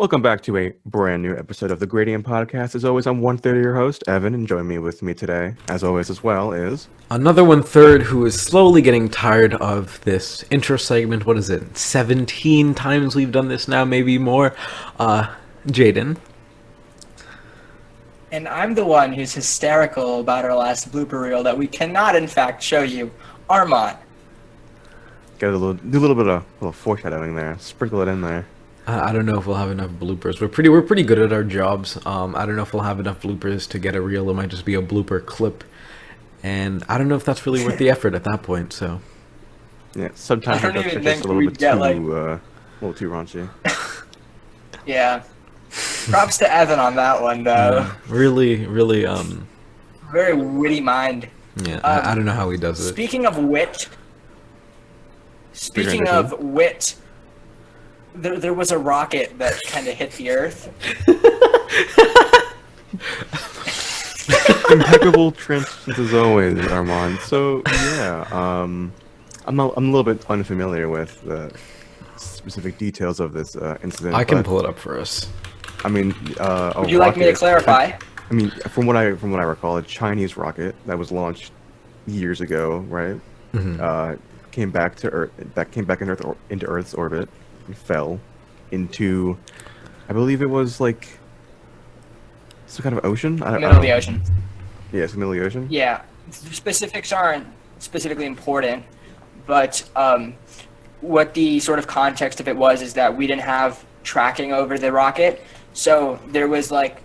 Welcome back to a brand new episode of the Gradient Podcast. As always, I'm one-third of your host, Evan, and joining me with me today, as always as well, is... Another one-third who is slowly getting tired of this intro segment. What is it? 17 times we've done this now, maybe more. Jaden. And I'm the one who's hysterical about our last blooper reel that we cannot, in fact, show you. Armand. Do a little bit of foreshadowing there. Sprinkle it in there. I don't know if we'll have enough bloopers. We're pretty good at our jobs. I don't know if we'll have enough bloopers to get a reel. It might just be a blooper clip. And I don't know if that's really worth the effort at that point, so... Yeah, sometimes I don't even just think a little we'd bit get, a little too raunchy. Yeah. Props to Evan on that one, though. Really, Very witty mind. yeah, I don't know how he does it. Speaking of wit, there was a rocket that kind of hit the Earth. Impeccable transitions as always, Armand. So, yeah, I'm a little bit unfamiliar with the specific details of this incident. I can pull it up for us. I mean, Would you like me to clarify? I mean, from what I recall, a Chinese rocket that was launched years ago, right? Mm-hmm. Came back to Earth. That came back into Earth's orbit, and fell into, I believe it was like some kind of ocean. Middle of the ocean. Yeah, it's the middle of the ocean. Yeah, specifics aren't specifically important, but what the sort of context of it was is that we didn't have tracking over the rocket, so there was like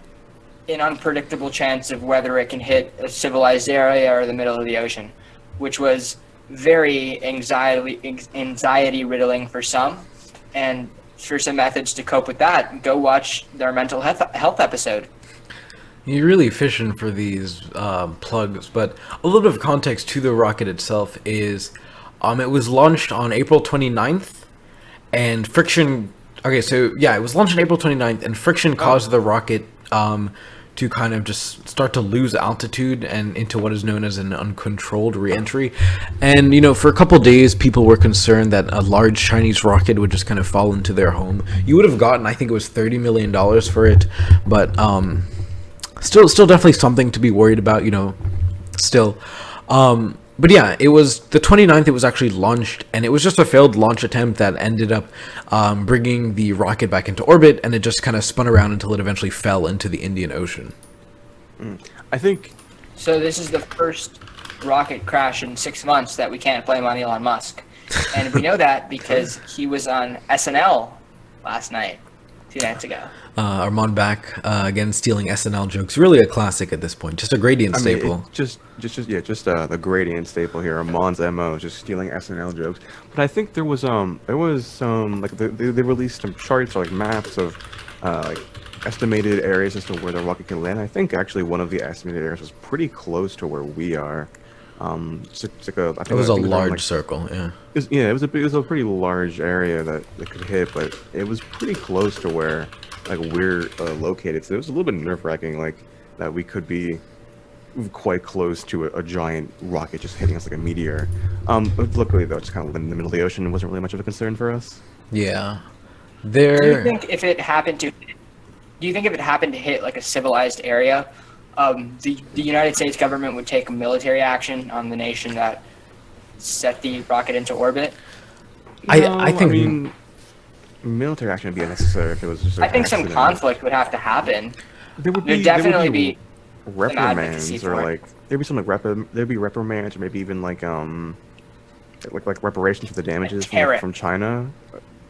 an unpredictable chance of whether it can hit a civilized area or the middle of the ocean, which was very anxiety riddling for some. And for some methods to cope with that, go watch their mental health episode. You're really fishing for these plugs, but a little bit of context to the rocket itself is it was launched on April 29th, and friction... Okay, so yeah, it was launched on April 29th, and friction caused the rocket to kind of just start to lose altitude and into what is known as an uncontrolled re-entry. And, you know, for a couple days, people were concerned that a large Chinese rocket would just kind of fall into their home. You would have gotten, I think it was $30 million for it, but still definitely something to be worried about, you know, still. But yeah, it was the 29th, it was actually launched, and it was just a failed launch attempt that ended up bringing the rocket back into orbit, and it just kind of spun around until it eventually fell into the Indian Ocean. I think... So this is the first rocket crash in 6 months that we can't blame on Elon Musk. And we know that because he was on SNL last night, 2 nights ago. Armand back again, stealing SNL jokes. Really a classic at this point. Just a Gradient staple. Just the Gradient staple here. Armand's MO, just stealing SNL jokes. But I think there was some like they released some charts or like maps of like estimated areas as to where the rocket can land. I think actually one of the estimated areas was pretty close to where we are. It's like I think it was a around, large like, circle, yeah. It was a pretty large area that it could hit, but it was pretty close to where like we're located. So it was a little bit nerve-wracking, like that we could be quite close to a giant rocket just hitting us like a meteor. But luckily though, it's kind of in the middle of the ocean. It wasn't really much of a concern for us. Yeah. Do you think if it happened to hit like a civilized area, the United States government would take military action on the nation that set the rocket into orbit? I think military action would be unnecessary if it was just. I think some conflict would have to happen. There'd definitely be reprimands, or like there'd be some like there'd be reprimands, or maybe even like reparations for the damages from China.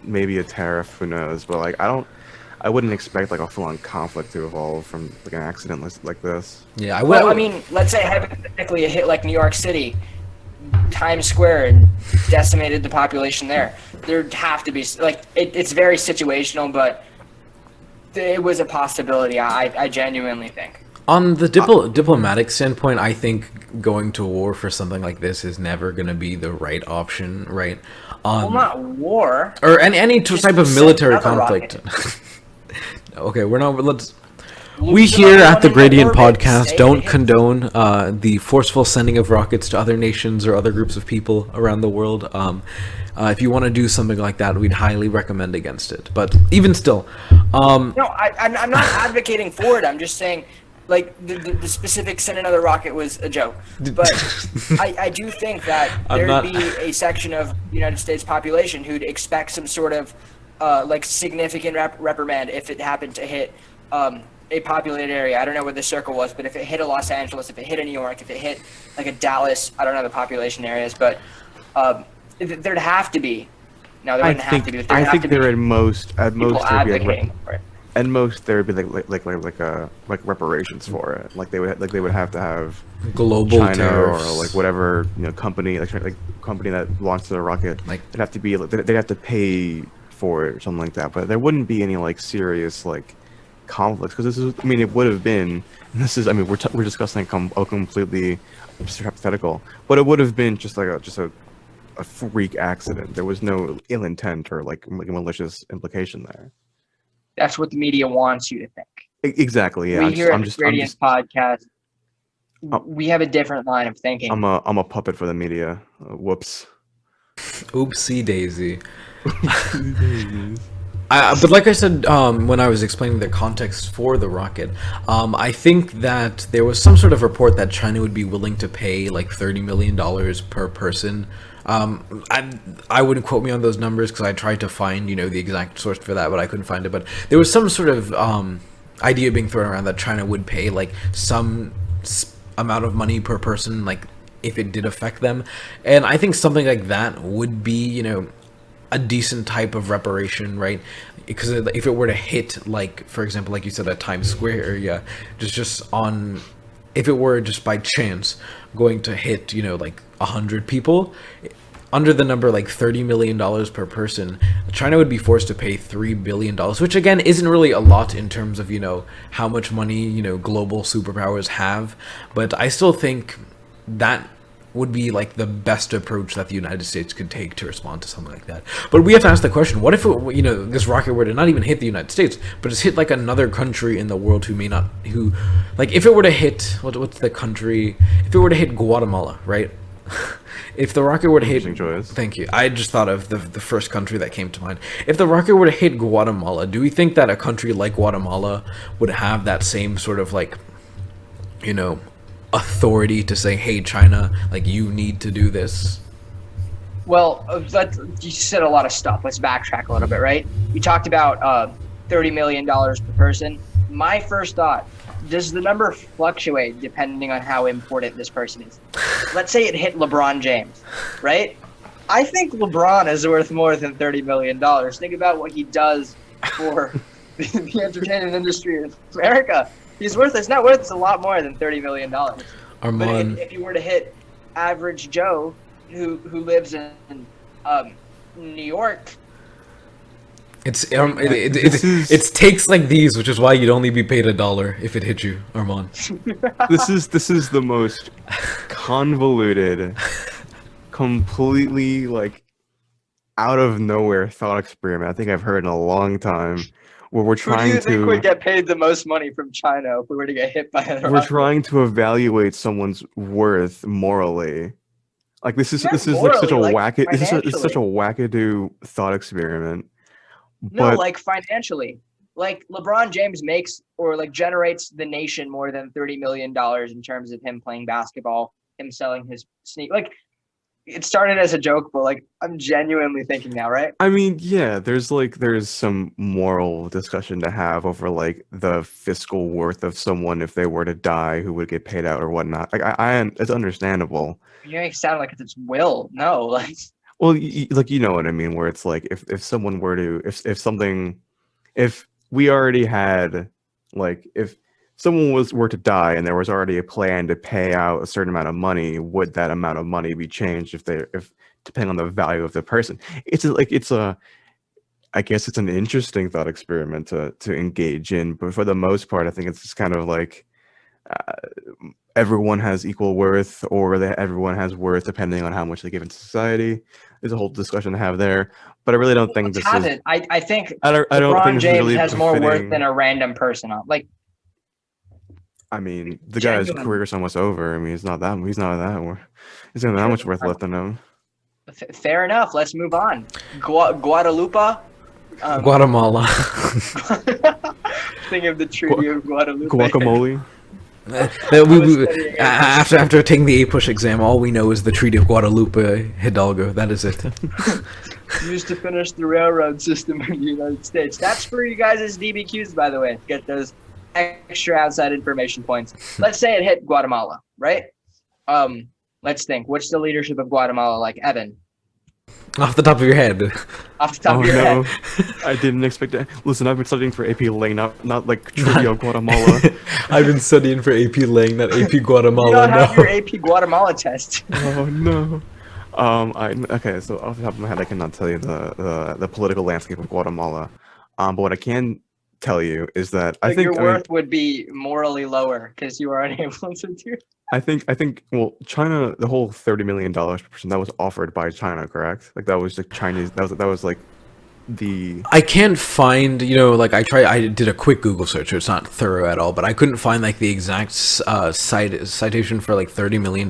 Maybe a tariff, who knows? But like I wouldn't expect like a full-on conflict to evolve from like an accident like this. Yeah, I mean, let's say hypothetically it hit like New York City, Times Square, and decimated the population there. There'd have to be like it's very situational, but it was a possibility. I genuinely think. On the diplomatic standpoint, I think going to war for something like this is never going to be the right option, right? Well, not war. Or any type of military conflict. Okay, we're not. We here at the Gradient Podcast Say don't it hit- condone the forceful sending of rockets to other nations or other groups of people around the world. If you want to do something like that, we'd highly recommend against it. But even still, No, I'm not advocating for it. I'm just saying, like, the specific send another rocket was a joke. But I do think that I'm there'd not- be a section of the United States population who'd expect some sort of, like, significant reprimand if it happened to hit a populated area. I don't know what the circle was, but if it hit a Los Angeles, if it hit a New York, if it hit, like, a Dallas, I don't know the population areas, but there'd have to be. No, there wouldn't have to be. But there'd I have think to there be at most people there'd be advocating for it. at most there would be like reparations for it. Like they would have to have global China tariffs or like whatever company like company that launched the rocket. Like- they'd have to be they'd have to pay for it or something like that. But there wouldn't be any like serious like conflicts because this is it would have been. And this is we're discussing a completely absurd hypothetical, but it would have been just a freak accident. There was no ill intent or like malicious implication there. That's what the media wants you to think. Exactly. Yeah. We here at the Gradient Podcast, we have a different line of thinking. I'm a puppet for the media. Whoops. Oopsie daisy. But like I said, when I was explaining the context for the rocket, I think that there was some sort of report that China would be willing to pay like $30 million per person. I wouldn't quote me on those numbers because I tried to find, the exact source for that, but I couldn't find it. But there was some sort of idea being thrown around that China would pay like some amount of money per person, like if it did affect them. And I think something like that would be, a decent type of reparation, right? Because if it were to hit, like, for example, like you said, that Times Square area, if it were just by chance going to hit, like 100 people, under the number like $30 million per person, China would be forced to pay $3 billion, which again isn't really a lot in terms of, how much money, global superpowers have. But I still think that would be like the best approach that the United States could take to respond to something like that. But we have to ask the question, what if this rocket were to not even hit the United States, but it's hit like another country in the world if it were to hit, what's the country, if it were to hit Guatemala, right? If the rocket were to hit, thank you, I just thought of the first country that came to mind. If the rocket were to hit Guatemala, do we think that a country like Guatemala would have that same sort of like, authority to say, hey, China, like, you need to do this? Well, you said a lot of stuff. Let's backtrack a little bit, right? You talked about $30 million per person. My first thought, does the number fluctuate depending on how important this person is? Let's say it hit LeBron James, right? I think LeBron is worth more than $30 million. Think about what he does for the entertainment industry in America. It's not worth a lot more than $30 million. Armand, But if you were to hit average Joe who lives in New York, it's takes like these, which is why you'd only be paid $1 if it hit you, Armand. This is the most convoluted, completely like out of nowhere thought experiment I think I've heard in a long time. Where we're trying who do you think would get paid the most money from China if we were to get hit by a rocket? trying to evaluate someone's worth morally. Like this is like such a wackadoo thought experiment. No, like financially. Like LeBron James makes or like generates the nation more than $30 million in terms of him playing basketball, him selling his sneak. Like it started as a joke, but like I'm genuinely thinking now, right? I mean, yeah, there's some moral discussion to have over like the fiscal worth of someone if they were to die, who would get paid out or whatnot. Like it's understandable. You make it sound like it's its will. No, like. Well, like you know what I mean, where it's like if someone were to if we already had like if someone were to die and there was already a plan to pay out a certain amount of money, would that amount of money be changed if depending on the value of the person? I guess it's an interesting thought experiment to engage in, but for the most part, I think it's just kind of like everyone has equal worth, or that everyone has worth depending on how much they give in society. There's a whole discussion to have there, but I really don't think this is. I think I don't LeBron think this James is really has more worth befitting. than a random person. Like I mean, the guy's Genuine. career is almost over. I mean, he's not that he's not that much worth left in him. Fair enough. Let's move on. Guadalupe. Guatemala. Think of the Treaty of Guadalupe. Guacamole. After taking the A-push exam, all we know is the Treaty of Guadalupe Hidalgo. That is it. Used to finish the railroad system in the United States. That's for you guys' DBQs, by the way. Get those extra outside information points. Let's say it hit Guatemala, right? Let's think. What's the leadership of Guatemala like, Evan? Off the top of your head. Off the top of your no, head. I didn't expect that. Listen, I've been studying for AP Lang, not like Trivia Guatemala. I've been studying for AP Lang, not AP Guatemala. You don't have your AP Guatemala test. Oh no. Okay, so off the top of my head, I cannot tell you the political landscape of Guatemala. But what I can tell you is that I think your worth would be morally lower because you are unable to do. I think well, China, the whole $30 million per person that was offered by China, correct? Like that was like Chinese. That was like the. I can't find, like I did a quick Google search, so it's not thorough at all, but I couldn't find like the exact citation for like $30 million.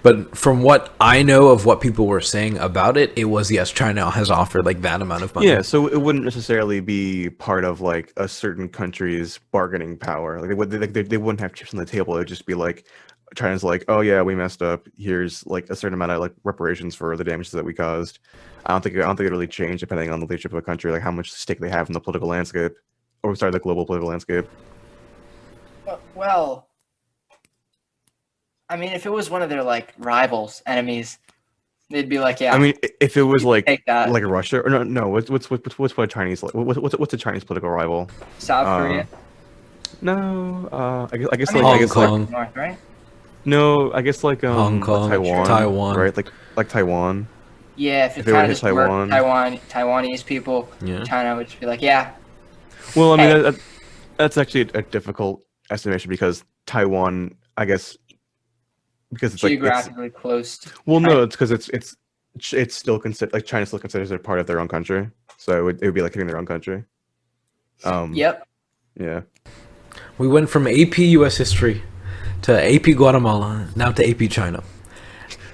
But from what I know of what people were saying about it, it was, yes, China has offered like that amount of money. Yeah, so it wouldn't necessarily be part of like a certain country's bargaining power. Like they wouldn't have chips on the table. It would just be like China's like, oh yeah, we messed up. Here's like a certain amount of like reparations for the damages that we caused. I don't think it really changed depending on the leadership of a country, like how much stake they have in the political landscape, or sorry, the global political landscape. Well, I mean, if it was one of their like rivals, enemies, they'd be like, yeah. I mean, if it was like take that. like Russia or no, what's a Chinese like what's a Chinese political rival? South Korea. No, I guess I mean, like I Hong guess Kong. like North, right? no, I guess like Hong Kong, Taiwan. right? Like Taiwan. Yeah, if If it it were kind to of just worked, Taiwan. Taiwanese people, Yeah. China would just be like, yeah. Well, I mean, Hey. that's actually a difficult estimation because Taiwan, I guess, because it's Geographically close. well, China. no, it's because it's still considered like China still considers it part of their own country, so it would be like hitting their own country. Yep. Yeah. We went from AP US history to AP Guatemala, now to AP China.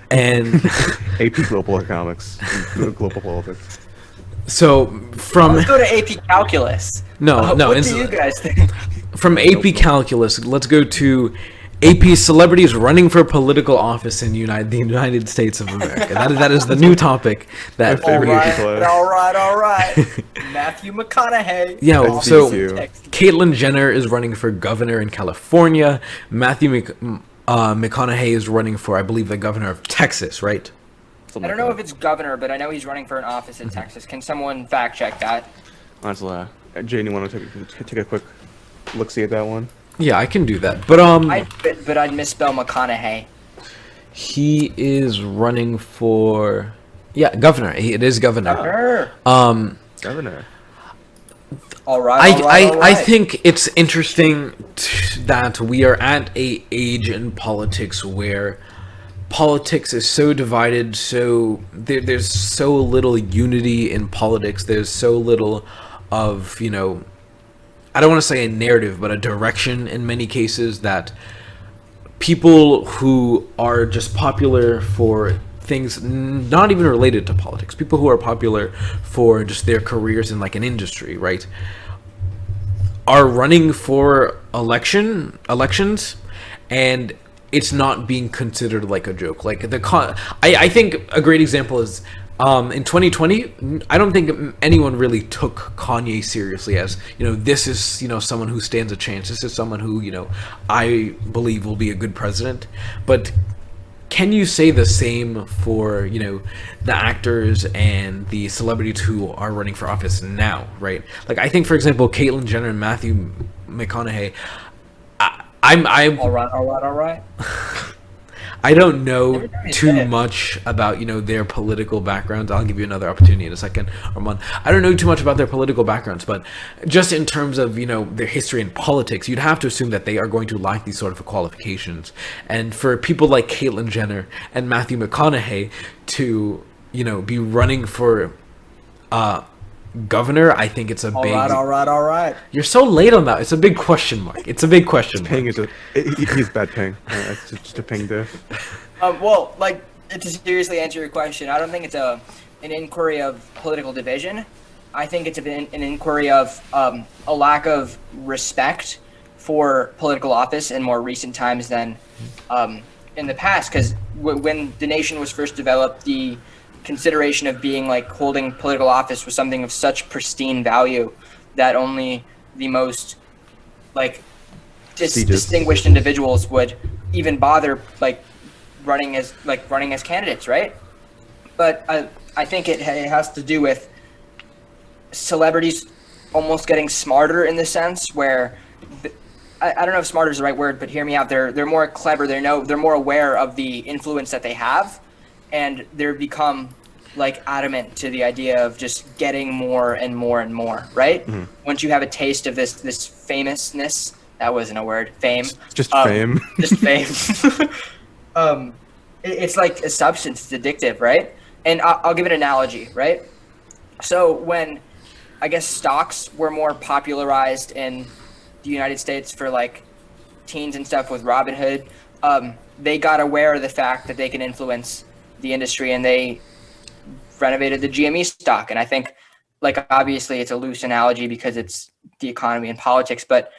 And AP Global Economics, and Global Politics. so from Let's go to AP Calculus. no, What it's do you guys think? from AP Calculus, let's go to AP Celebrities running for political office in the United States of America. That is the new topic that My favorite we- AP class. all right. Matthew McConaughey. Yeah, That's so DQ. Caitlyn Jenner is running for governor in California. Matthew McConaughey is running for, I believe, the governor of Texas, right? I don't know if it's governor, but I know he's running for an office in Texas. Can someone fact check that? Honestly, Jane, you want to take a quick look see at that one? Yeah, I can do that. But I'd misspell McConaughey. he is running for governor. It is governor. Governor. All right. I think it's interesting that we are at a age in politics where politics is so divided, so there's so little unity in politics. There's so little of, I don't want to say a narrative, but a direction in many cases, that people who are just popular for things not even related to politics, people who are popular for just their careers in like an industry, right, are running for elections, and it's not being considered like a joke. Like I think a great example is in 2020, I don't think anyone really took Kanye seriously as, this is, someone who stands a chance. This is someone who, I believe will be a good president. But can you say the same for, the actors and the celebrities who are running for office now, right? Like, I think, for example, Caitlyn Jenner and Matthew McConaughey, I'm All right. I don't know Every time you say too it. much about, their political backgrounds. I'll give you another opportunity in a second, Armand. I don't know too much about their political backgrounds, but just in terms of, their history in politics, you'd have to assume that they are going to lack these sort of qualifications. And for people like Caitlyn Jenner and Matthew McConaughey to, be running for governor, I think it's a All big. right, all right, all right. You're so late on that. It's a big question mark. It's a big question mark. Ping is he's bad ping. It's just a ping diff. Well, like, to seriously answer your question, I don't think it's an inquiry of political division. I think it's an inquiry of a lack of respect for political office in more recent times than in the past. Because when the nation was first developed, the consideration of being like holding political office was something of such pristine value that only the most like distinguished individuals would even bother like running as candidates, right? But I think it has to do with celebrities almost getting smarter in the sense where I don't know if smarter is the right word, but hear me out. They're more clever. They're more aware of the influence that they have, and they're become like adamant to the idea of just getting more and more and more, right? Mm-hmm. Once you have a taste of this famousness, that wasn't a word, fame. Just fame. Just fame. It's like a substance. It's addictive, right? And I'll give an analogy, right? So when I guess stocks were more popularized in the United States for like teens and stuff with Robinhood, they got aware of the fact that they can influence the industry, and they renovated the GME stock. And I think, like, obviously it's a loose analogy because it's the economy and politics, but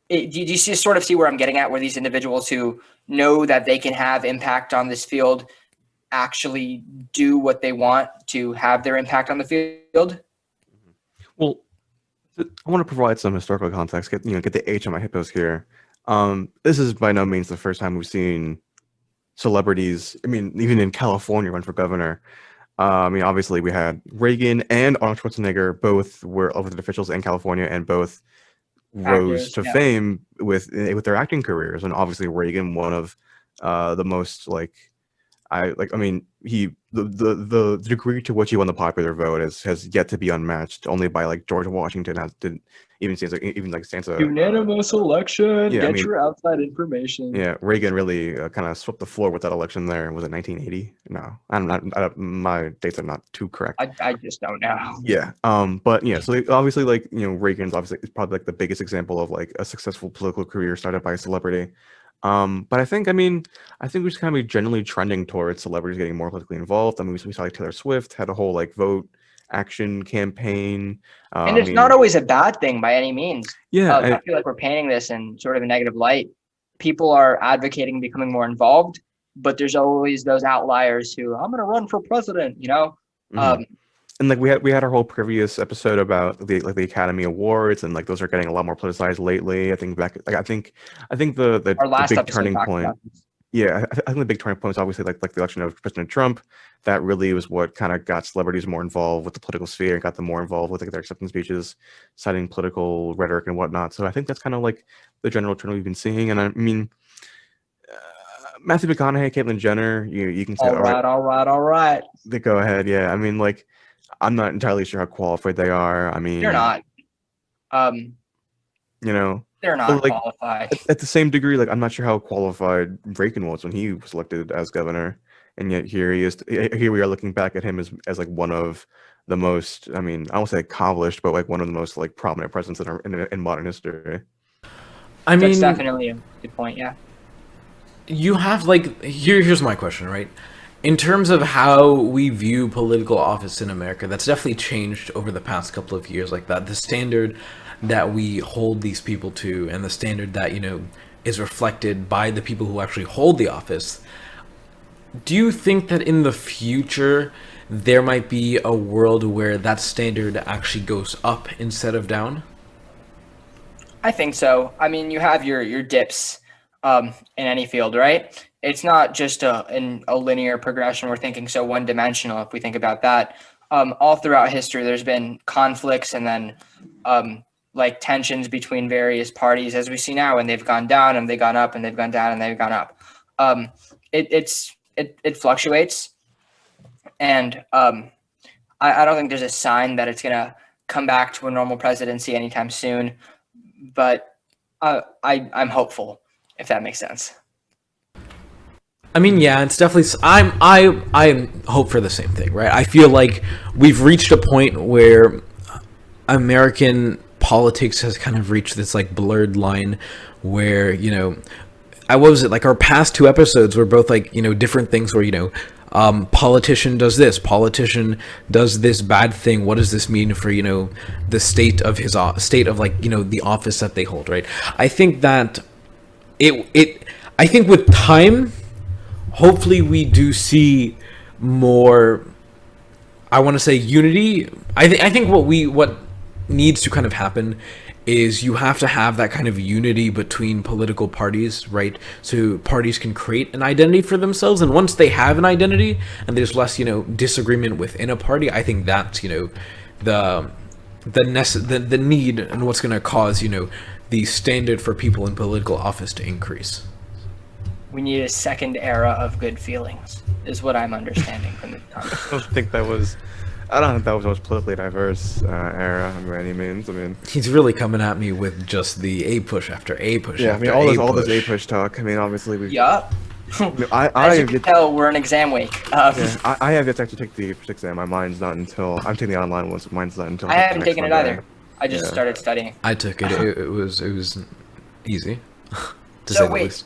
do you sort of see where I'm getting at, where these individuals who know that they can have impact on this field actually do what they want to have their impact on the field? Well, I want to provide some historical context. Get the H on my hippos here. This is by no means the first time we've seen celebrities. I mean, even in California, run for governor. I mean, obviously we had Reagan and Arnold Schwarzenegger. Both were elected officials in California, and both rose to fame with their acting careers. And obviously Reagan, one of the most the degree to which he won the popular vote has yet to be unmatched, only by like George Washington didn't even stands a unanimous election. Yeah, your outside information. Yeah, Reagan really kind of swept the floor with that election there. Was it 1980? No, I'm not. My dates are not too correct. I just don't know. Yeah. But yeah. So obviously, Reagan's obviously is probably like the biggest example of like a successful political career started by a celebrity. But I think we're just kind of generally trending towards celebrities getting more politically involved. I mean, we saw like Taylor Swift had a whole like vote action campaign. And it's not always a bad thing by any means. Yeah. I feel like we're painting this in sort of a negative light. People are advocating becoming more involved, but there's always those outliers who, I'm going to run for president, Mm-hmm. And like we had our whole previous episode about the Academy Awards, and like those are getting a lot more politicized lately. I think the big turning point. Yeah, I think the big turning point is obviously like the election of President Trump. That really was what kind of got celebrities more involved with the political sphere, and got them more involved with like their acceptance speeches, citing political rhetoric and whatnot. So I think that's kind of like the general trend we've been seeing. And I mean, Matthew McConaughey, Caitlyn Jenner, you can say all right. They go ahead. Yeah, I mean, like, I'm not entirely sure how qualified they are. I mean, they're not. They're not qualified. At the same degree, like, I'm not sure how qualified Reagan was when he was elected as governor, and yet here he is. Here we are looking back at him as like one of the most. I mean, I won't say accomplished, but like one of the most like prominent presidents in modern history. That's definitely a good point. Yeah. You have like here's my question, right? In terms of how we view political office in America, that's definitely changed over the past couple of years. Like that, the standard that we hold these people to, and the standard that is reflected by the people who actually hold the office. Do you think that in the future there might be a world where that standard actually goes up instead of down? I think so. I mean, you have your dips in any field, right? It's not just a linear progression. We're thinking so one-dimensional if we think about that. All throughout history, there's been conflicts and then like tensions between various parties, as we see now, and they've gone down and they've gone up and they've gone down and they've gone up. It fluctuates, and I don't think there's a sign that it's gonna come back to a normal presidency anytime soon. But I'm hopeful, if that makes sense. I mean, yeah, it's definitely. I hope for the same thing, right? I feel like we've reached a point where American politics has kind of reached this like blurred line where, you know, I what was it like our past two episodes were both like, you know, different things where, you know, politician does this, politician does this bad thing. What does this mean for, you know, the state of his state of like, you know, the office that they hold, right? I think that I think with time, hopefully we do see more, I want to say, unity. I think what needs to kind of happen is you have to have that kind of unity between political parties, right? So parties can create an identity for themselves, and once they have an identity and there's less, you know, disagreement within a party, I think that's, you know, the need and what's going to cause, you know, the standard for people in political office to increase. We need a second era of good feelings, is what I'm understanding from the conversation. I don't think that was the most politically diverse era by any means. I mean, He's really coming at me with just the A push after A push. yeah, I after mean, A all this push. A push talk. I mean, obviously we. Yup. I As you have can yet, tell, we're in exam week. yeah, I have yet to actually take the exam. Mine's not until I'm taking the online ones. Mine's not until I haven't next taken it Monday. either. I just Yeah. started studying. I took it. It was easy, to So say the wait, least.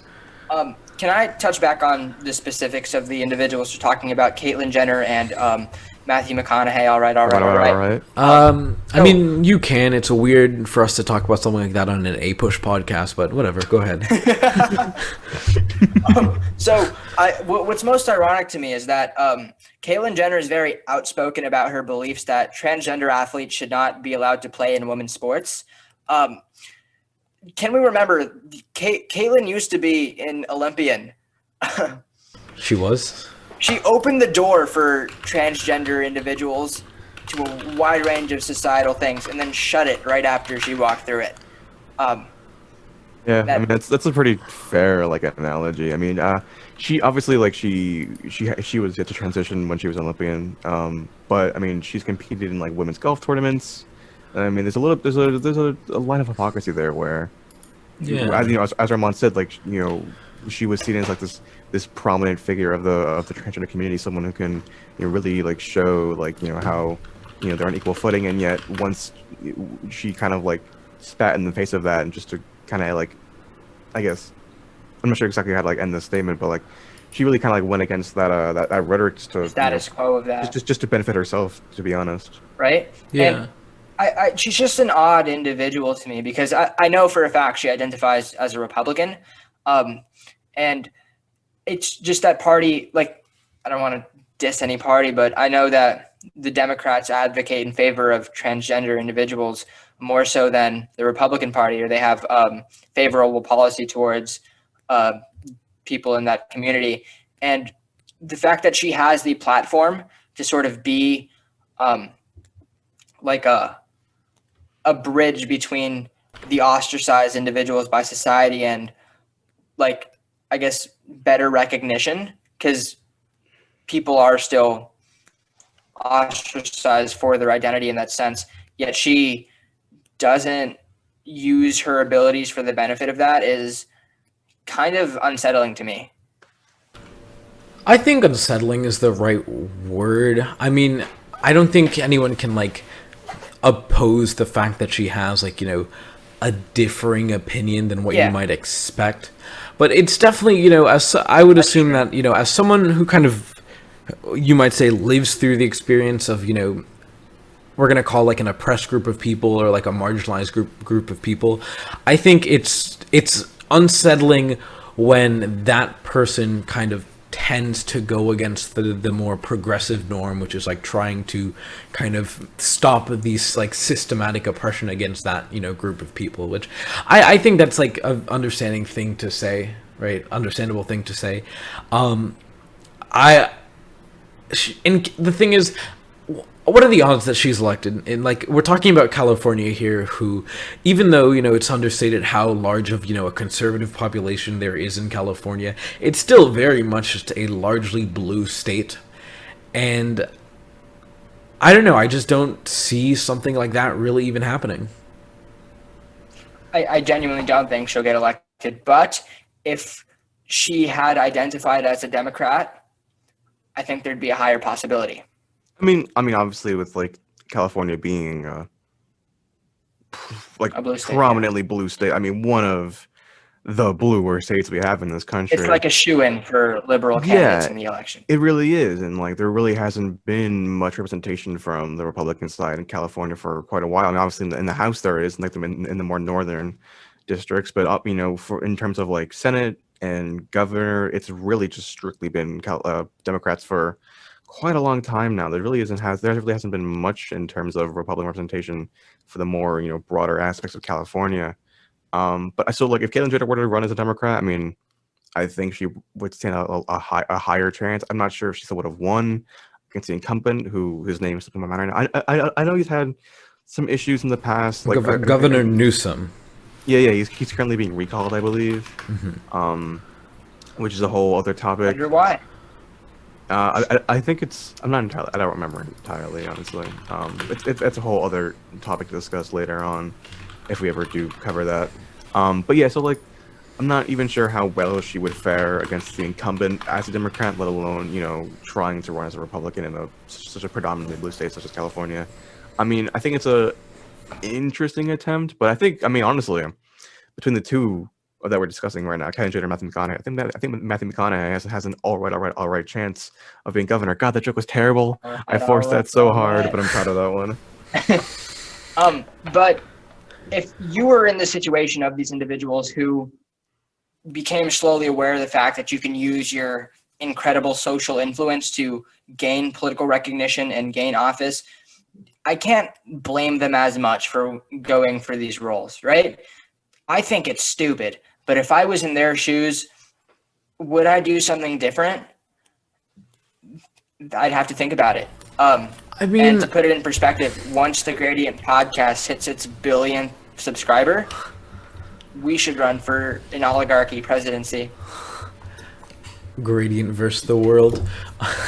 Can I touch back on the specifics of the individuals you're talking about, Caitlyn Jenner and Matthew McConaughey? All right. All right. I mean, you can. It's weird for us to talk about something like that on an A push podcast, but whatever. Go ahead. So what's most ironic to me is that Caitlyn Jenner is very outspoken about her beliefs that transgender athletes should not be allowed to play in women's sports. Can we remember Caitlyn used to be an Olympian? She was. She opened the door for transgender individuals to a wide range of societal things, and then shut it right after she walked through it. Yeah, I mean that's a pretty fair like analogy. I mean, she obviously like she was yet to transition when she was an Olympian. But I mean she's competed in like women's golf tournaments. I mean there's a line of hypocrisy there where, Yeah. as you know, as Ramon said, like you know, she was seen as like this prominent figure of the transgender community, someone who can, you know, really like show like, you know, how, you know, they're on equal footing, and yet once she kind of like spat in the face of that and just to kind of like, I guess, I'm not sure exactly how to like end this statement, but like she really kind of like went against that that rhetoric just to Status quo of that, just to benefit herself, to be honest. right? Yeah. And she's just an odd individual to me because I know for a fact she identifies as a Republican, and it's just that party. Like, I don't want to diss any party, but I know that the Democrats advocate in favor of transgender individuals more so than the Republican Party, or they have favorable policy towards people in that community. And the fact that she has the platform to sort of be like a bridge between the ostracized individuals by society and, like, I guess, better recognition, because people are still ostracized for their identity in that sense, yet she doesn't use her abilities for the benefit of that, is kind of unsettling to me. I think unsettling is the right word. I mean, I don't think anyone can like oppose the fact that she has like, you know, a differing opinion than what Yeah. you might expect. But it's definitely, you know, as I would assume that, you know, as someone who kind of, you might say, lives through the experience of, you know, we're going to call like an oppressed group of people or like a marginalized group of people, I think it's unsettling when that person kind of tends to go against the more progressive norm, which is like trying to kind of stop these like systematic oppression against that, you know, group of people, which I think that's like an understanding thing to say, right? Understandable thing to say. And the thing is, what are the odds that she's elected? And like, we're talking about California here, who, even though, you know, it's understated how large of, you know, a conservative population there is in California, it's still very much just a largely blue state. And I don't know, I just don't see something like that really even happening. I genuinely don't think she'll get elected, but if she had identified as a Democrat, I think there'd be a higher possibility. I mean, obviously with like California being like A blue state, prominently blue state. I mean, one of the bluer states we have in this country. It's like a shoe-in for liberal candidates Yeah, in the election. it really is, and like there really hasn't been much representation from the Republican side in California for quite a while. And obviously in the House there is, like in the more northern districts, but up, for in terms of like Senate and governor, it's really just strictly been Democrats for quite a long time now. There really hasn't been much in terms of Republican representation for the more broader aspects of California. But so like if Caitlyn Jenner were to run as a Democrat, I mean, I think she would stand a higher chance. I'm not sure if she still would have won against the incumbent, his name is slipping my mind right now. I know he's had some issues in the past, like Governor Newsom. Yeah, he's currently being recalled, I believe. Which is a whole other I topic. wonder why. I think I don't remember entirely, honestly. It's a whole other topic to discuss later on, if we ever do cover that. But yeah, so like, I'm not even sure how well she would fare against the incumbent as a Democrat, let alone, trying to run as a Republican in such a predominantly blue state such as California. I mean, I think it's a interesting attempt, but I mean, honestly, between the two that we're discussing right now, Caitlyn Jenner and Matthew McConaughey, I think Matthew McConaughey has an all right chance of being governor. God, that joke was terrible. I forced that so hard, but I'm proud of that one. But if you were in the situation of these individuals who became slowly aware of the fact that you can use your incredible social influence to gain political recognition and gain office, I can't blame them as much for going for these roles, right? I think it's stupid, but if I was in their shoes, would I do something different? I'd have to think about it. I mean, and to put it in perspective, once the Gradient podcast hits its 1 billionth subscriber, we should run for an oligarchy presidency. Gradient versus the world.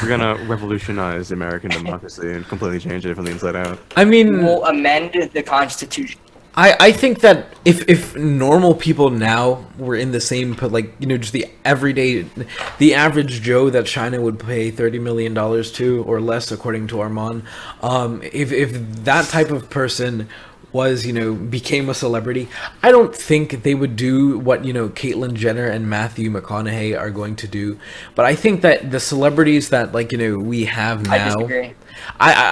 We're gonna revolutionize American democracy and completely change it from the inside out. I mean, We'll amend the Constitution. I think that if normal people now were in the same, like, just the average Joe that China would pay $30 million to or less, according to Armand, if that type of person was, became a celebrity, I don't think they would do what, Caitlyn Jenner and Matthew McConaughey are going to do. But I think that the celebrities that, like, we have now... I disagree.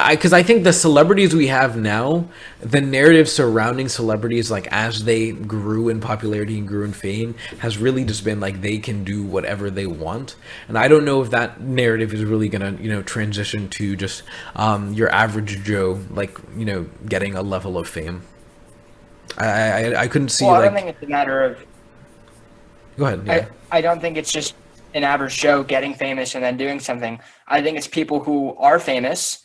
Because I think the celebrities we have now, the narrative surrounding celebrities, like, as they grew in popularity and grew in fame, has really just been, like, they can do whatever they want. And I don't know if that narrative is really going to, transition to just your average Joe, like, getting a level of fame. I couldn't see, well, I like... don't think it's a matter of... Go ahead, yeah. I don't think it's just an average Joe getting famous and then doing something. I think it's people who are famous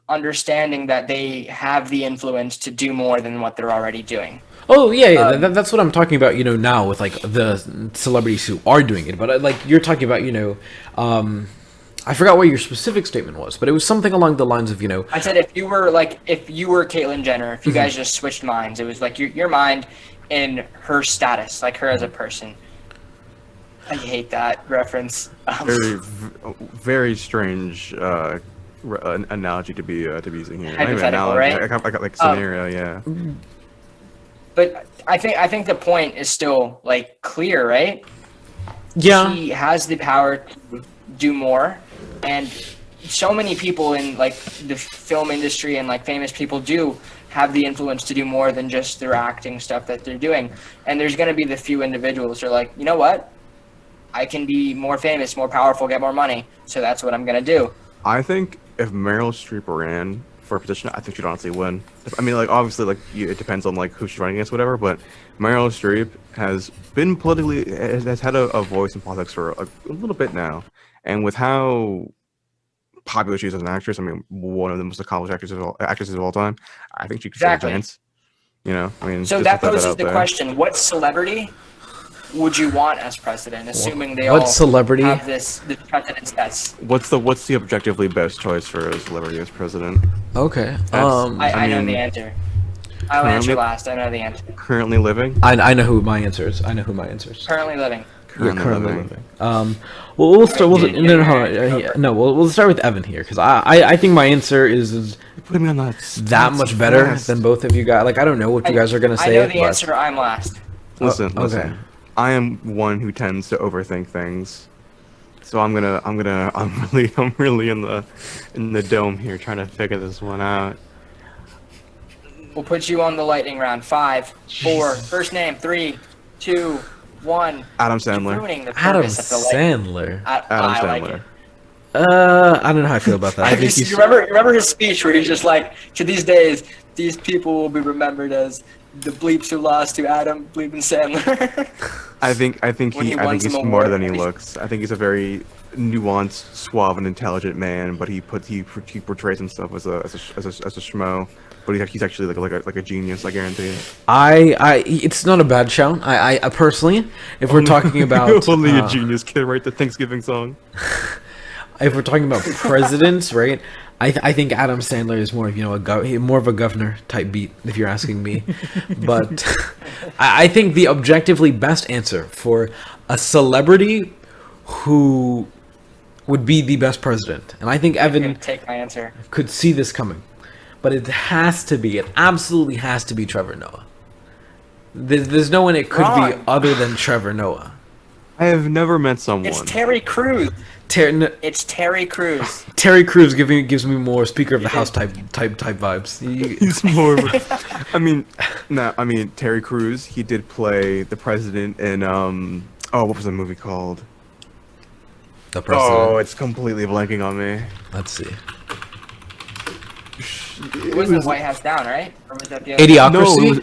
understanding that they have the influence to do more than what they're already doing. Oh, yeah. That's what I'm talking about, now with, like, the celebrities who are doing it. But, like, you're talking about, I forgot what your specific statement was, but it was something along the lines of, I said if you were Caitlyn Jenner, if you guys just switched minds, it was like your mind in her status, like her as a person. I hate that reference. Very strange analogy to be using here. Hypothetical, right? I got like scenario, yeah. But I think the point is still, like, clear, right? Yeah. She has the power to do more, and so many people in, like, the film industry and, like, famous people do have the influence to do more than just their acting stuff that they're doing. And there's going to be the few individuals who are like, you know what? I can be more famous, more powerful, get more money, so that's what I'm going to do. I think if Meryl Streep ran for a position, I think she'd honestly win. I mean, like, obviously, like, it depends on, like, who she's running against, whatever, but Meryl Streep has been has had a voice in politics for a little bit now. And with how popular she is as an actress, I mean, one of the most accomplished actresses of all time, I think she could stand a chance. I mean, so that poses the question: what celebrity would you want as president, assuming they all celebrity have this president's test? What's the objectively best choice for a celebrity as president? Okay. I know the answer. I'll answer Currently- last. I know the answer. Currently living. I know who my answer is. I know who my answer is. Currently living. Currently living. Well, we'll start. We'll start with Evan here because I think my answer is You're putting me on that much better than both of you guys. Like I don't know what you guys are gonna say. I know the but- answer. I'm last. Listen, okay. listen. I am one who tends to overthink things, so I'm really in the dome here trying to figure this one out. We'll put you on the lightning round. 5, 4. First name. 3, 2, 1. Adam You're Sandler. ruining the Adam purpose of the lightning. Sandler. I like Sandler. it. I don't know how I feel about that. I think You he's- remember his speech where he's just like, to these days, these people will be remembered as the bleeps who lost to Adam Bleepin Sandler. I think When he won he's some smarter award. than he looks. I think he's a very nuanced, suave, and intelligent man, but he portrays himself as a schmo. But he's actually like a genius. I guarantee it. It's not a bad shout. I personally, if we're talking about only a genius kid write the Thanksgiving song. if we're talking about presidents, right? I think Adam Sandler is more of more of a governor type beat, if you're asking me. But I think the objectively best answer for a celebrity who would be the best president, and I think I'm Evan gonna take my answer. could see this coming, but it absolutely has to be Trevor Noah. There's no one it could be Wrong. other than Trevor Noah. I have never met someone. It's Terry Crews. It's Terry Crews. Terry Crews gives me more Speaker of the House type vibes. He's more. Of a, I mean Terry Crews. He did play the president in what was the movie called? The president. Oh, it's completely blanking on me. Let's see. It was the White House Down, right? Or was that the other? Idiocracy. No, it was-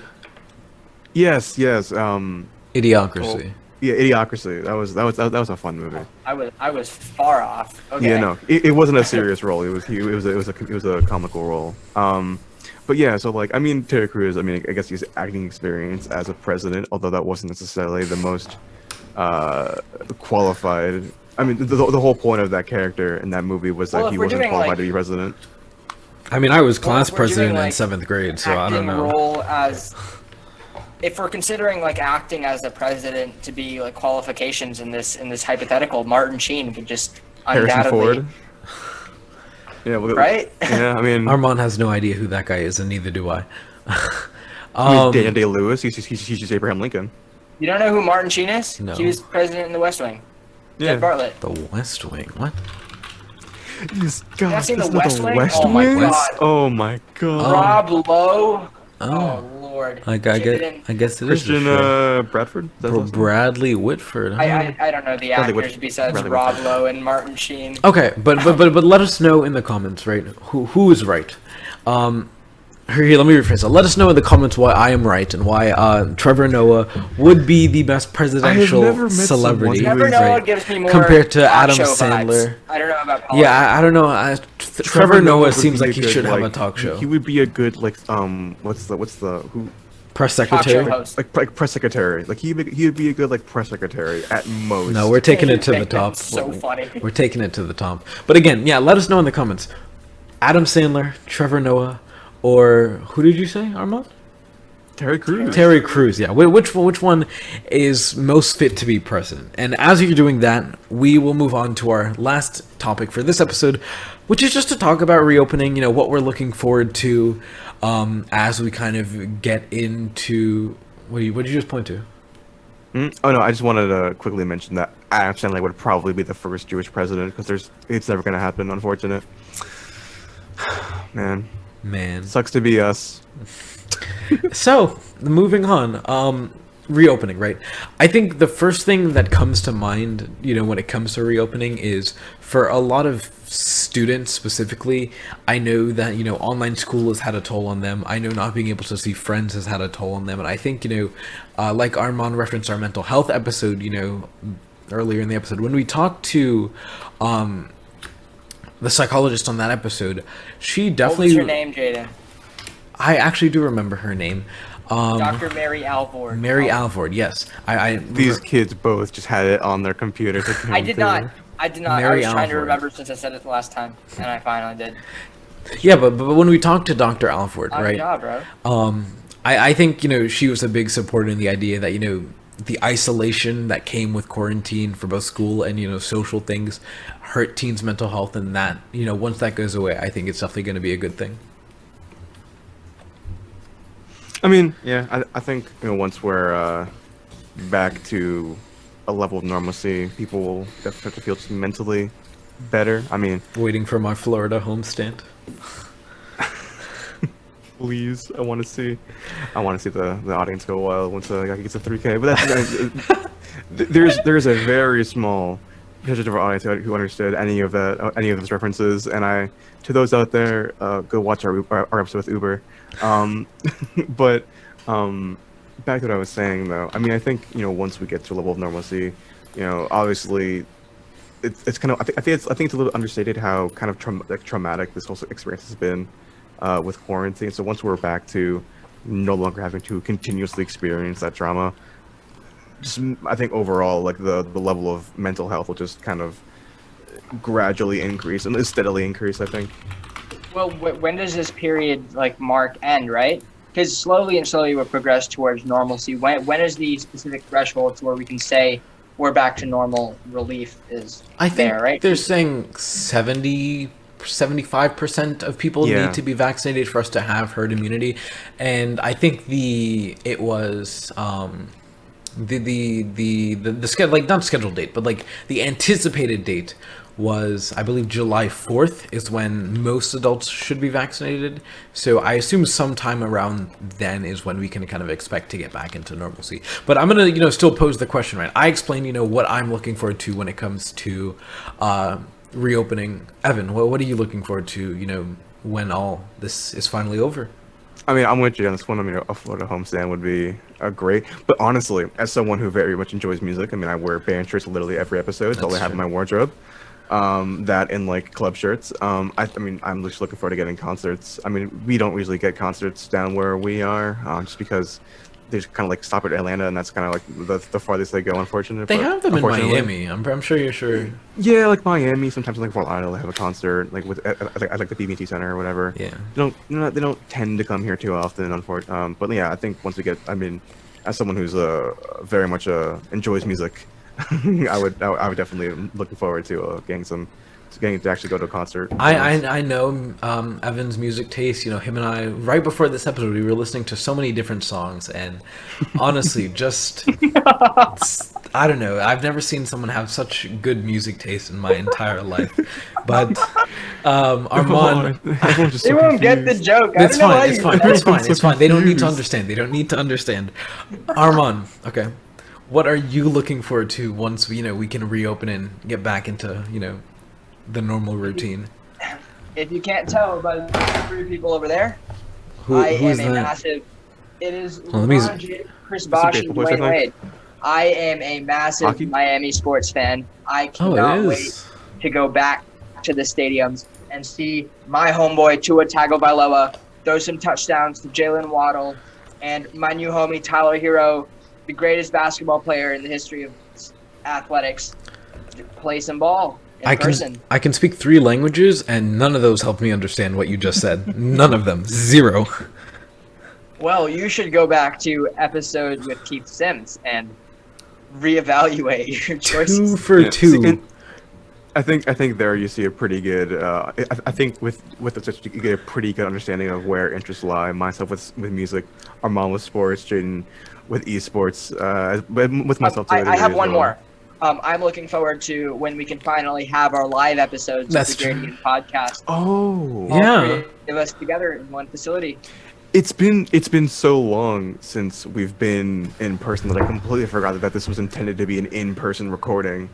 Yes. Idiocracy. Yeah, Idiocracy. That was a fun movie. I was far off. Okay. Yeah, no, it wasn't a serious role. It was a comical role. But yeah, so like I mean Terry Crews. I mean I guess his acting experience as a president, although that wasn't necessarily the most qualified. I mean the whole point of that character in that movie was that Well, he if we're wasn't doing, qualified like- to be president. I mean, I was class Well, if we're doing, president in like, 7th grade, so I don't acting know. role as, if we're considering like acting as a president to be like qualifications in this hypothetical, Martin Sheen would just Harrison undoubtedly, Ford. Yeah, well, right? Yeah, I mean, Armand has no idea who that guy is, and neither do I. Daniel Day-Lewis. He's just Abraham Lincoln. You don't know who Martin Sheen is? No. He was president in The West Wing. Yeah. Ted Bartlett. The West Wing. What? Have seen The isn't that West Wing? Oh my God. Oh my god. Rob Lowe. Oh. Oh Lord. I Chipped guess in. it is. Christian for sure. Bradford. Is that his last name? Bradley Whitford. huh? I don't know the Bradley actors Whitford. besides Bradley Rob Whitford. Lowe and Martin Sheen. Okay, but let us know in the comments, right? Who is right? Here, let me rephrase it. Let us know in the comments why I am right and why Trevor Noah would be the best presidential never met celebrity. someone Trevor Noah right, gives me more compared to talk Adam show Sandler. vibes. I don't know about politics. Yeah, I don't know. Trevor Noah would seems be like he good, should have a like, talk show. He would be a good like what's the who Press talk show secretary. host. like press secretary. Like he would be a good like press secretary at most. No, we're taking it to the That's top. So funny. We're taking it to the top. But again, yeah, let us know in the comments. Adam Sandler, Trevor Noah, or who did you say, Armand? Terry Crews. Terry Crews, yeah. Which one is most fit to be president? And as you're doing that, we will move on to our last topic for this episode, which is just to talk about reopening, what we're looking forward to as we kind of get into... What did you just point to? Oh no, I just wanted to quickly mention that Adam Sandler would probably be the first Jewish president because it's never gonna happen. Unfortunate. Man, sucks to be us. So, moving on, reopening, right? I think the first thing that comes to mind, when it comes to reopening is for a lot of students specifically, I know that, online school has had a toll on them. I know not being able to see friends has had a toll on them. And I think, like Armand referenced our mental health episode, earlier in the episode, when we talked to, the psychologist on that episode, she definitely... What was her name, Jaden? I actually do remember her name. Dr. Mary Alvord. Mary Alvord, yes. These kids both just had it on their computer. I did not. I Mary was trying to Alvord. remember since I said it the last time, and I finally did. Yeah, but when we talked to Dr. Alford, Good right? job, bro. I think, she was a big supporter in the idea that, the isolation that came with quarantine for both school and, social things hurt teens' mental health, and that, once that goes away, I think it's definitely going to be a good thing. I mean, yeah, I think once we're back to a level of normalcy, people will definitely start to feel just mentally better. I mean, Waiting for my Florida homestand. please, I want to see the audience go wild once I get to 3K. But there's a very small percentage of our audience who understood any of those references, and to those out there, go watch our episode with Uber. But back to what I was saying, though. I mean, I think once we get to a level of normalcy, obviously, it's kind of I think it's a little understated how kind of traumatic this whole experience has been with quarantine. So once we're back to no longer having to continuously experience that trauma, just I think overall, like the level of mental health will just kind of gradually increase and steadily increase, I think. Well, when does this period mark end, right? Because slowly we'll progress towards normalcy. When is the specific threshold to where we can say we're back to normal relief is I think there, right? they're saying 75% of people need to be vaccinated for us to have herd immunity, and I think the not scheduled date, but the anticipated date was, I believe, July 4th is when most adults should be vaccinated. So I assume sometime around then is when we can kind of expect to get back into normalcy. But I'm going to, still pose the question, right? I explained, what I'm looking forward to when it comes to reopening. Evan, what are you looking forward to, when all this is finally over? I mean, I'm with you on this one. I mean, a Florida homestand would be great. But honestly, as someone who very much enjoys music, I mean, I wear band shirts literally every episode. It's all I have in my wardrobe. That and club shirts. I mean, I'm just looking forward to getting concerts. I mean, we don't usually get concerts down where we are, just because they kind of stop at Atlanta, and that's kind of the farthest they go, unfortunately. They have them in Miami. I'm sure you're sure. Yeah, Miami. Sometimes Fort Lauderdale they have a concert, with at the BB&T Center or whatever. Yeah. They don't tend to come here too often, unfortunately. But yeah, I think once we get, I mean, as someone who's very much enjoys music, I would definitely looking forward to getting to actually go to a concert. I know Evan's music taste. Him and I, right before this episode, we were listening to so many different songs, and honestly, just I don't know. I've never seen someone have such good music taste in my entire life. But Armand, they won't get the joke. It's fine. They don't need to understand. Armand, okay. What are you looking forward to once we can reopen and get back into the normal routine? If you can't tell by the 3 people over there, who is that? Massive. It is Chris Is Bosh it and baseball Dwayne player? Wade. I am a massive Hockey? Miami sports fan. I Oh, cannot it wait is. to go back to the stadiums and see my homeboy Tua Tagovailoa throw some touchdowns to Jalen Waddle and my new homie Tyler Hero, the greatest basketball player in the history of athletics, play some ball in person. I can speak 3 languages, and none of those helped me understand what you just said. None of them. 0. Well, you should go back to episodes with Keith Sims and reevaluate your choices. 2 for 2. See, I think there you see a pretty good. I think with such you get a pretty good understanding of where interests lie. Myself with music, Armand with sports, Jaden with esports, with myself too. I have one more. I'm looking forward to when we can finally have our live episodes That's of the true. Gradient podcast. Oh, All Yeah. 3 of us together in one facility. it's been so long since we've been in person that I completely forgot that this was intended to be an in-person recording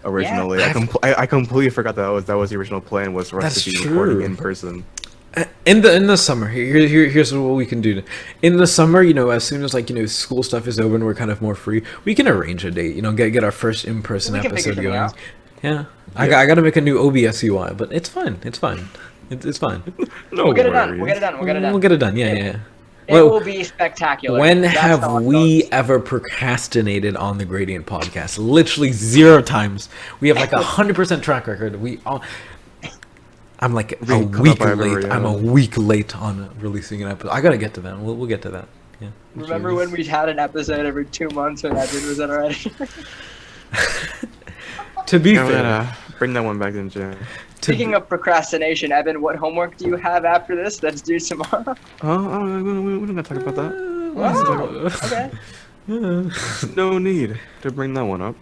originally. Yeah. I completely forgot that was the original plan, was for us That's to be true. recording in person. In the summer, here's what we can do. In the summer, as soon as school stuff is over and we're kind of more free, we can arrange a date. Get our first in-person We can figure episode something going. out. Yeah, I got to make a new OBS UI, but it's fine. It's fine. It's fine. No We'll get it done. worries. We'll get it done. We'll get it done. We'll get it done. Yeah. It Well, will be spectacular. When That's have how it we goes. ever procrastinated on the Gradient podcast? Literally 0 times. We have 100% track record. I'm Being caught up by everybody I'm a else. week late on releasing an episode. I gotta get to that. We'll get to that. Yeah. Remember when we had an episode every 2 months when Evan was at our editor? To be Yeah, fair, bring that one back in, Jay. Speaking of procrastination, Evan, what homework do you have after this that's due tomorrow? We don't gotta talk about that. Oh, okay. No need to bring that one up.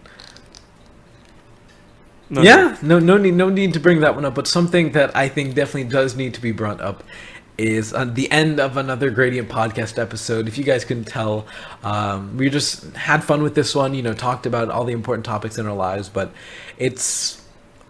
No Yeah, no need to bring that one up. But something that I think definitely does need to be brought up is the end of another Gradient podcast episode. If you guys can tell, we just had fun with this one. Talked about all the important topics in our lives, but it's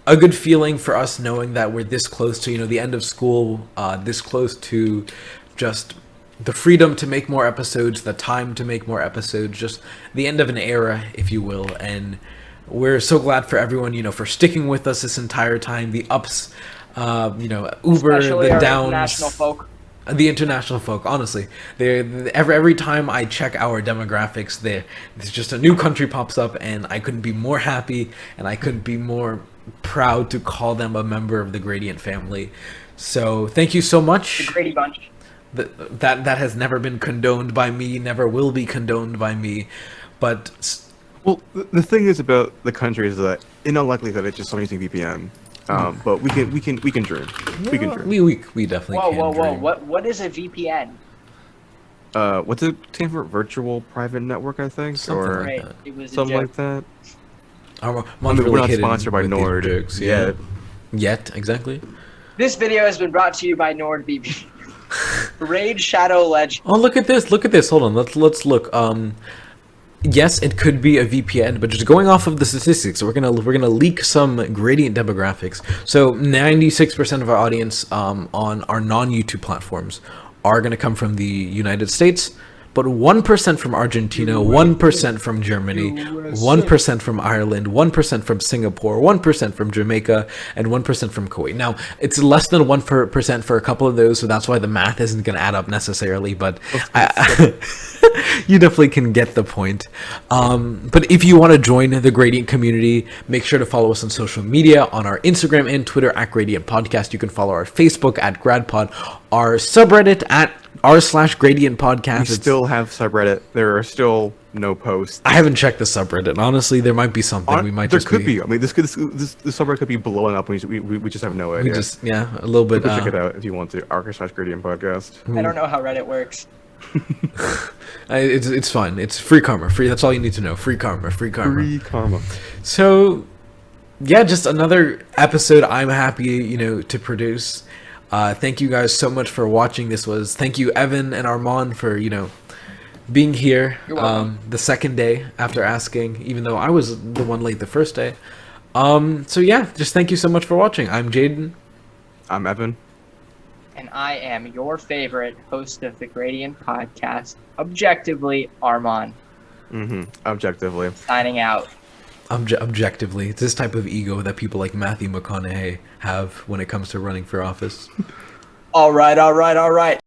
a good feeling for us knowing that we're this close to the end of school, this close to just the freedom to make more episodes, the time to make more episodes, just the end of an era, if you will. And we're so glad for everyone, for sticking with us this entire time. The ups, Uber, Especially the our downs, international folk. the international folk. Honestly, every time I check our demographics, there's just a new country pops up, and I couldn't be more happy, and I couldn't be more proud to call them a member of the Gradient family. So thank you so much. The Grady Bunch. That has never been condoned by me, never will be condoned by me, but Well, the thing is about the country is that in all likelihood it's just someone using VPN. But we can dream. We can dream. we definitely Whoa, can whoa, whoa! dream. What is a VPN? What's it stand for? Virtual private network, I think, Something or like Right, it was a something joke. like that. Mine's We're really not hidden sponsored by with these Nord jokes, yet. Yet, exactly. This video has been brought to you by NordVPN. Raid Shadow Legend. Oh, look at this! Look at this! Hold on, let's look. Yes, it could be a VPN, but just going off of the statistics, we're gonna leak some Gradient demographics. So 96% of our audience on our non-YouTube platforms are gonna come from the United States, but 1% from Argentina, 1% from Germany, 1% from Ireland, 1% from Singapore, 1% from Jamaica, and 1% from Kuwait. Now, it's less than 1% for a couple of those, so that's why the math isn't going to add up necessarily, but you definitely can get the point. But if you want to join the Gradient community, make sure to follow us on social media, on our Instagram and Twitter at Gradient Podcast. You can follow our Facebook at GradPod, our subreddit at r/Gradient Podcast. We still have subreddit. There are still no posts. I haven't checked the subreddit. Honestly, there might be something. We might there just could be. I mean, this subreddit could be blowing up. We just have no We idea. just a little bit. Check it out if you want to. r/Gradient Podcast. I don't know how Reddit works. It's fun. It's free karma. Free. That's all you need to know. Free karma. Free karma. Free karma. So, yeah, just another episode. I'm happy, to produce. Thank you guys so much for watching. Thank you, Evan and Armand, for being here. You're welcome. The second day after asking, even though I was the one late the first day. So yeah, just thank you so much for watching. I'm Jaden. I'm Evan. And I am your favorite host of the Gradient Podcast, objectively, Armand. Objectively. Signing out. Objectively, it's this type of ego that people like Matthew McConaughey have when it comes to running for office. All right.